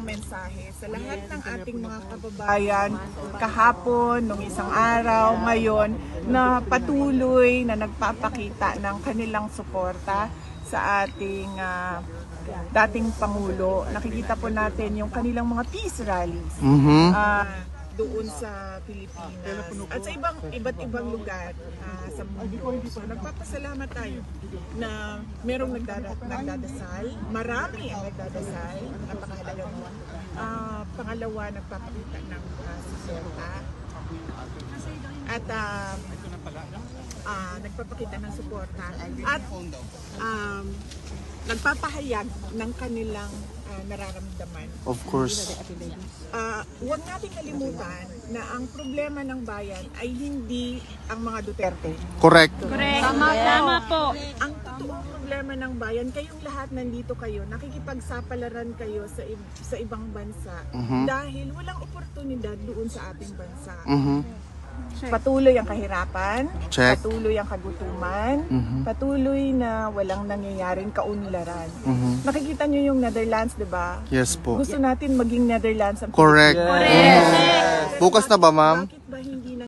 mensahe sa lahat ng ating mga kababayan kahapon, nung isang araw, ngayon, na patuloy na nagpapakita ng kanilang suporta sa ating dating Pangulo. Nakikita po natin yung kanilang mga peace rallies doon sa Pilipinas at sa iba't ibang lugar sa mundo. So nagpapasalamat tayo na merong nagdadasal, marami ang nagdadasal, napakahalaga mo. Pangalawa, nagpapakita ng suporta at nagpapakita ng suporta at nagpapahayag ng kanilang nararamdaman. Of course. Huwag nating kalimutan na ang problema ng bayan ay hindi ang mga Duterte. Correct. Tama po. Ang totoong problema ng bayan, kayong lahat nandito kayo, nakikipagsapalaran kayo sa ibang bansa dahil walang oportunidad doon sa ating bansa. Patuloy ang kahirapan, Check. patuloy ang kagutuman, patuloy na walang nangyayaring kaunlaran. Nakikita nyo yung Netherlands, di ba? Yes po. Gusto natin maging Netherlands ang Correct. Pilipinas. Bukas na ba, ma'am?